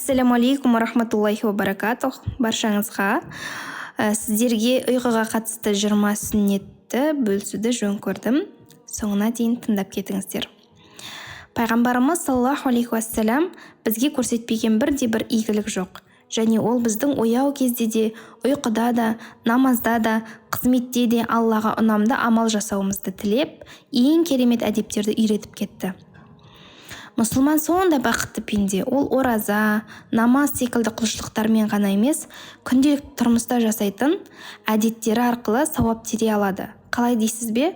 Ассаламу алейкум ва рахматуллахи ва баракатух. Баршаңызға сіздерге ұйқыға қатысты 20 сүннетті бөлісуді жөн көрдім. Соңына дейін тыңдап кетіңіздер. Пайғамбарымыз саллаллаху алейхи уассалам бізге көрсетпеген бірде-бір игілік жоқ. Және ол біздің ояу кезде де, ұйқыда да, намазда да, қызметте де Аллаға ұнамды амал жасауымызды тілеп, ең керемет әдептерді үйретіп кетті. Мұсылман сондай бақытты пенде, ол ораза, намаз секілді құлшылықтармен ғана емес, күнделікті тұрмыста жасайтын әдеттері арқылы сауап тере алады. Қалай дейсіз бе?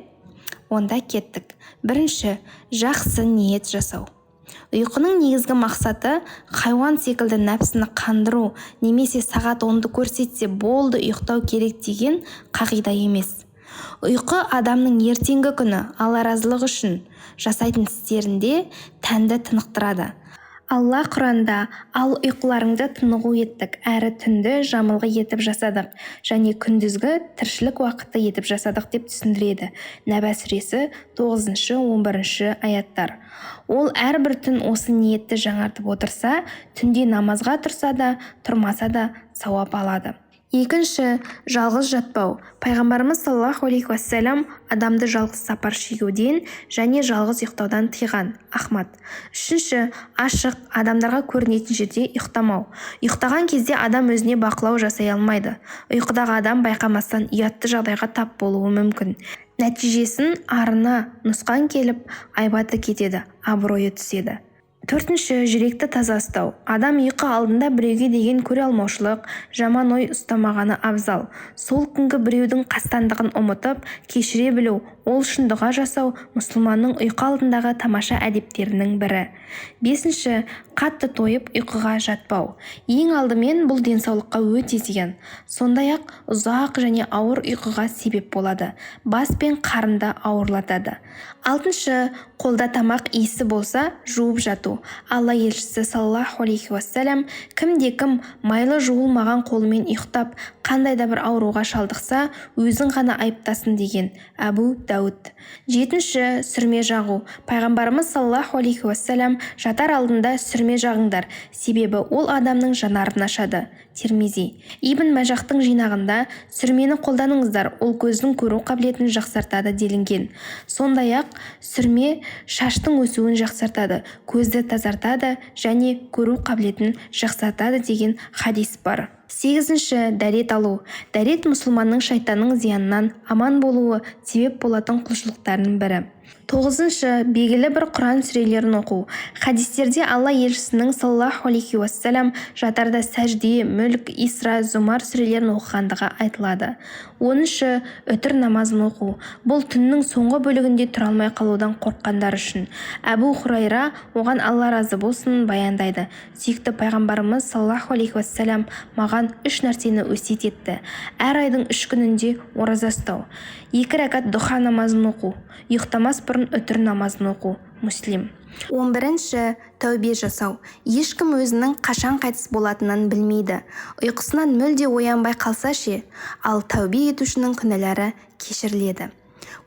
Онда кеттік. Бірінші, жақсы ниет жасау. Ұйқының негізгі мақсаты хайуан секілді нәпсіні қандыру, немесе сағат 10-ды көрсетсе болды ұйықтау керек деген қағида емес. Ұйқы адамның ертеңгі күні Алла разылығы үшін жасайтын істерінде тәнді тынықтырады. Алла Құранда ал ұйқыларыңды тынығу еттік, әрі түнді жамылғы етіп жасадық, және күндізгі тіршілік уақыты етіп жасадық деп түсіндіреді. Нәбә сүресі 9-11 аяттар. Ол әрбір түн осы ниетті жаңартып отырса, түнде намазға тұрса да, тұрмаса да сауап алады. Екінші, жалғыз жатпау. Пайғамбарымыз саллаллаху алейхи уассалам адамды жалғыз сапар шегуден және жалғыз ұйықтаудан тыйған. Ахмад. Үшінші, ашық, адамдарға көрінетін жерде ұйықтамау. Ұйықтаған кезде адам өзіне бақылау жасай алмайды. Ұйқыдағы адам байқамастан ұятты жағдайға тап болуы мүмкін. Нәтижесін арына нұсқан келіп, айбаты кетеді, абыройы түседі. Төртінші, жүректі таза ұстау. Адам ұйқы алдында біреуге деген көре алмаушылық, жаман ой ұстамағаны абзал. Сол күнгі біреудің қастандығын ұмытып, кешіре білу, ол үшін дұға жасау мұсылманның ұйқы алдындағы тамаша әдептерінің бірі. Бесінші, қатты тойып ұйқыға жатпау. Ең алдымен бұл денсаулыққа өте зиян. Сондай-ақ ұзақ және ауыр ұйқыға себеп болады. Бас пен қарынды ауырлатады. Алтыншы, қолда тамақ иісі болса, жуып жату. Алла елшісі саллаллаху алейхи уассалам кімде-кім майлы жуылмаған қолымен ұйықтап, қандай да бір ауруға шалдықса, өзін ғана айыптасын деген. Әбу Дауд. Жетінші, сүрме жағу. Пайғамбарымыз саллаллаху алейхи уассалам жатар алдында сүрме жағыңдар, себебі ол адамның жанарын ашады. Тирмизи. Ибн Мәжахтың жинағында сүрмені қолданыңыздар, ол көздің көру қабілетін жақсартады делінген. Сондай-ақ сүрме шаштың өсуін жақсартады, көзді тазартады және көру қабілетін жақсартады деген хадис бар. Сегізінші, дәрет алу. Дәрет мұсылманның шайтанның зиянынан аман болуы себеп болатын құлшылықтарының бірі. Тоғызыншы, белгілі бір Құран сүрелерін оқу. Хадистерде Алла елшісінің саллаллаху алейхи уассалам жатарда сәжде, мүлк, Исра, Зумар сүрелерін оқығандығы айтылады. Оныншы, үтір намазын оқу. Бұл түннің соңғы бөлігінде тұра алмай қалудан қорыққандар үшін. Әбу Хурайра оған Алла разы болсын баяндайды. Сүйікті пайғамбарымыз саллаллаху алейхи уассалам маған 3 нәрсені өсиет етті. Әр айдың 3 күнінде ораза ұстау. 2 рәкат дұха намазын оқу. Ұйықтамас бұрын үтір намазын оқу. Муслим. 11-ші, тәубе жасау. Ешкім өзінің қашан қайтыс болатынын білмейді. Ұйқысынан мүлде оянбай қалса ше, ал тәубе етушінің күнәлары кешіріледі.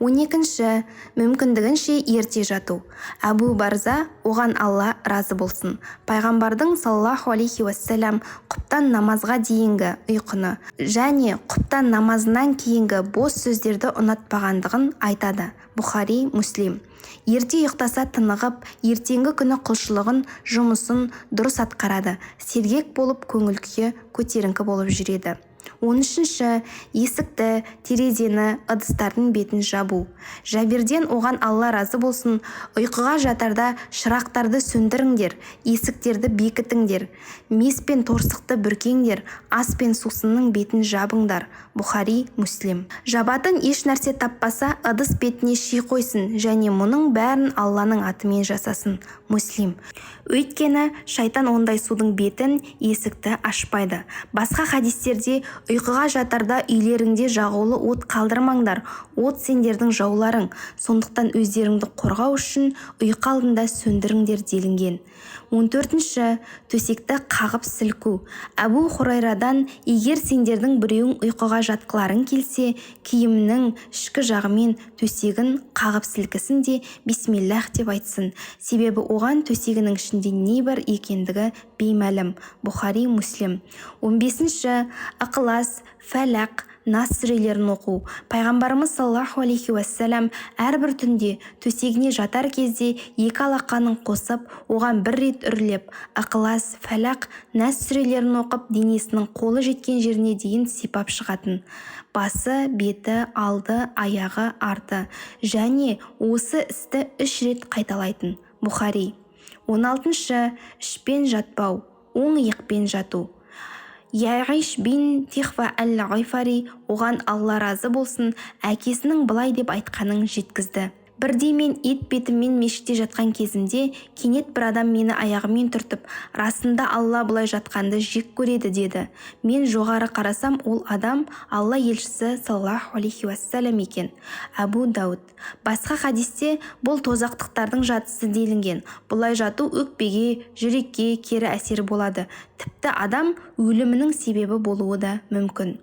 12-ші, мүмкіндігінше ерте жату. Әбу Барза, оған Алла разы болсын, пайғамбардың саллаллаху алейхи уассалам құптан намазға дейінгі ұйқыны және құптан намазынан кейінгі бос сөздерді ұнатпағандығын айтады. Бұхари, Муслим. Ерте ұйықтаса тынығып, ертеңгі күні құлшылығын, жұмысын дұрыс атқарады. Сергек болып, көңіл-күйі көтеріңкі болып жүреді. 13-ші, есікті, терезені, ыдыстардың бетін жабу. Жәберден оған Алла разы болсын, ұйқыға жатарда шырақтарды сөндіріңдер, есіктерді бекітіңдер, мес пен торсықты бүркеңдер, ас пен сусынның бетін жабыңдар. Бұхари, Муслим. Жабатын еш нәрсе таппаса, ыдыс бетіне ши қойсын, және мұның бәрін Алланың атымен жасасын. Муслим. Өйткені шайтан ондай судың бетін, есікті ашпайды. Басқа хадистерде Ұйқыға жатарда үйлеріңде жағулы от қалдырмаңдар, от сендердің жауларың, сондықтан өздеріңді қорғау үшін ұйқы алдында сөндіріңдер делінген. 14. Төсекті қағып сілку. Әбу Хурайрадан, егер сендердің біреуің ұйқыға жатқыларың келсе, киімінің ішкі жағымен төсегін қағып сілкісін де бисмиллах деп айтсын. Себебі оған төсегінің ішінде не бар екендігі беймәлім. Бұхари, Муслим. 15. Ықылас, Фәләқ, Нас сүрелерін оқу. Пайғамбарымыз саллаллаху алейхи уассалам әрбір түнде төсегіне жатар кезде екі алақанын қосып, оған бір рет үрлеп, Ықылас, Фәләқ, Нас сүрелерін оқып, денесінің қолы жеткен жеріне дейін сипап шығатын. Басы, беті, алды, аяғы, арты. Және осы істі 3 рет қайталайтын. Бұхари. 16. Ішпен жатпау, оң иықпен жату. Яғиш бин Тихва әл-Ғайфари, оған Алла разы болсын, әкесінің былай деп айтқанын жеткізді. Бірде мен ет бетіммен мешітте жатқан кезімде, кенет бір адам мені аяғымен түртіп, расында Алла бұлай жатқанды жек көреді деді. Мен жоғары қарасам, ол адам Алла елшісі саллаллаху алейхи уассалам екен. Әбу Дауд. Басқа хадисте бұл тозақтықтардың жатысы делінген. Бұлай жату өкпеге, жүрекке кері әсері болады. Тіпті адам өлімінің себебі болуы да мүмкін.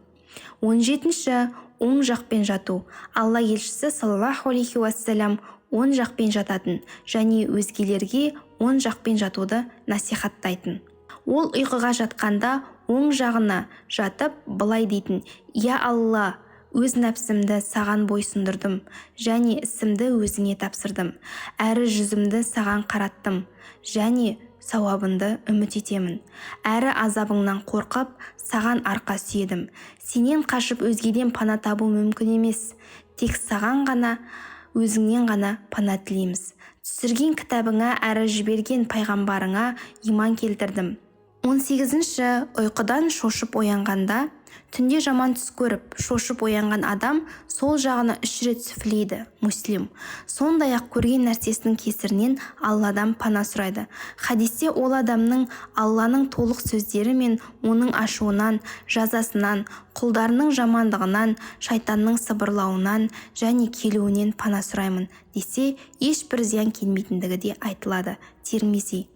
17. Оң жақпен жату. Алла елшісі саллаллаху алейхи уассалам оң жақпен жататын және өзгелерге оң жақпен жатуды насихаттайтын. Ол ұйқыға жатқанда оң жағына жатып былай дейтін: Я Алла, өз нәпсімді саған бойсұндырдым және ісімді өзіңе тапсырдым, әрі жүзімді саған қараттым және сауабынды үміт етемін, әрі азабыңнан қорқып саған арқа сүйедім. Сенен қашып өзгеден пана табу мүмкін емес, тек саған ғана, өзіңнен ғана пана тілейміз. Түсірген кітабыңа әрі жіберген пайғамбарыңа иман келтірдім. 18. Ұйқыдан шошып оянғанда. Түнде жаман түс көріп, шошып оянған адам сол жағына 3 рет сүфлейді. Муслим. Сондай-ақ көрген нәрсесінің кесірінен Алладан пана сұрайды. Хадисте ол адамның Алланың толық сөздері мен оның ашуынан, жазасынан, құлдарының жамандығынан, шайтанның сыбырлауынан және келуінен пана сұраймын десе, ешбір зиян келмейтіндігі де айтылады. Тирмизи.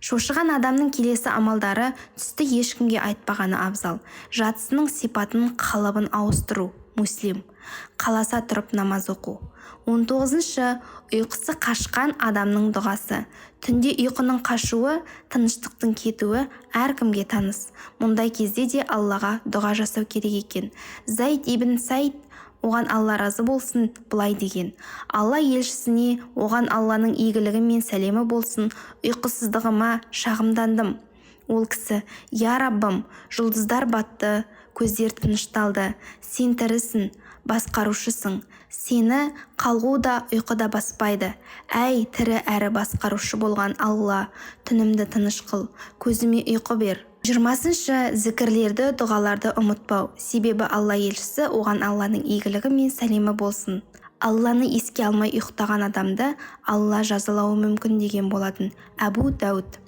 Шошыған адамның келесі амалдары түсті ешкімге айтпағаны абзал. Жатысының сипатын, қалыбын ауыстыру. Муслим. Қаласа тұрып намаз оқу. 19. Ұйқысы қашқан адамның дұғасы. Түнде ұйқының қашуы, тыныштықтың кетуі әркімге таныс. Мұндай кезде де Аллаға дұға жасау керек екен. Зайд ибн Сайд, оған Алла разы болсын, былай деген: Алла елшісіне, оған Алланың игілігі мен сәлемі болсын, ұйқысыздығыма шағымдандым. Ол кісі: Я Раббым, жұлдыздар батты, көздер тынышталды, сен тірісің, басқарушысың, сені қалғу да ұйқыда баспайды. Әй тірі әрі басқарушы болған Алла, түнімді тыныш қыл, көзіме ұйқы бер. 20. Зікірлерді, дұғаларды ұмытпау. Себебі Алла елшісі, оған Алланың игілігі мен сәлемі болсын, Алланы еске алмай ұйықтаған адамды Алла жазалауы мүмкін деген болатын. Әбу Дауд.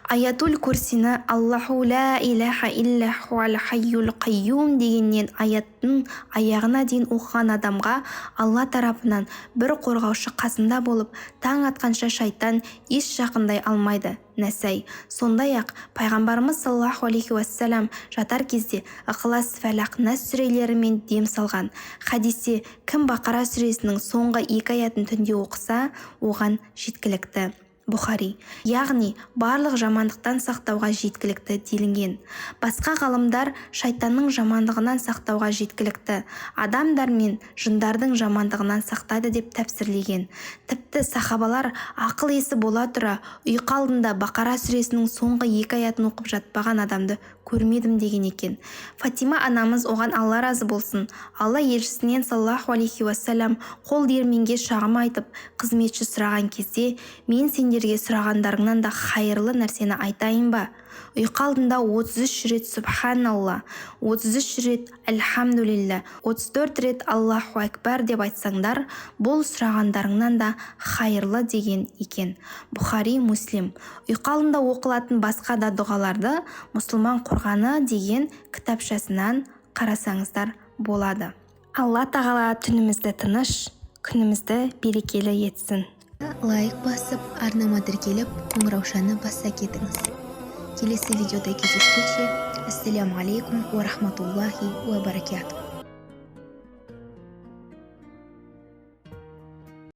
Аятул Курсины Аллаху ла илаха илля хуал хайюл қайюм дегеннен аяттың аяғына дейін оқыған адамға Алла тарапынан бір қорғаушы қасында болып, таң атқанша шайтан еш жақындай алмайды. Нәсәй. Сондай-ақ пайғамбарымыз саллаллаху алейхи уассалам жатар кезде Ықылас, Фәләқ, Нас сүрелерімен дем салған. Хадисте кім Бақара сүресінің соңғы 2 аятын түнде оқыса, оған жеткілікті. Бұхари. Яғни барлық жамандықтан сақтауға жеткілікті делінген. Басқа ғалымдар шайтанның жамандығынан сақтауға жеткілікті, адамдар мен жындардың жамандығынан сақтайды деп тәпсірлеген. Тіпті сахабалар ақыл есі бола тұра ұйқы алдында Бақара сүресінің соңғы 2 аятын оқып жатпаған адамды көрмедім деген екен. Фатима анамыз, оған Алла разы болсын, Алла елшісінен саллаллаху алейхи уассалам қол диірменге шағым айтып, қызметші сұраған кезде: Мен сендерге сұрағандарыңнан да хайырлы нәрсені айтайын ба? Ұйқы алдында 33 рет Субханалла, 33 рет Әлхамдулилля, 34 рет Аллаху Акбар деп айтсаңдар, бұл сұрағандарыңнан да хайырлы деген екен. Бұхари, Муслим. Ұйқы алдында оқылатын басқа да дұғаларды мұсылман қорғаны деген кітапшасынан қарасаңыздар болады. Алла тағала түнімізді тыныш, күнімізді берекелі етсін. Лайк басып, арнама тіркеліп, қоңыраушаны баса кетіңіз. Келесі видеода кездескенше, ассаляму алейкум ва рахматуллахи ва баракатух.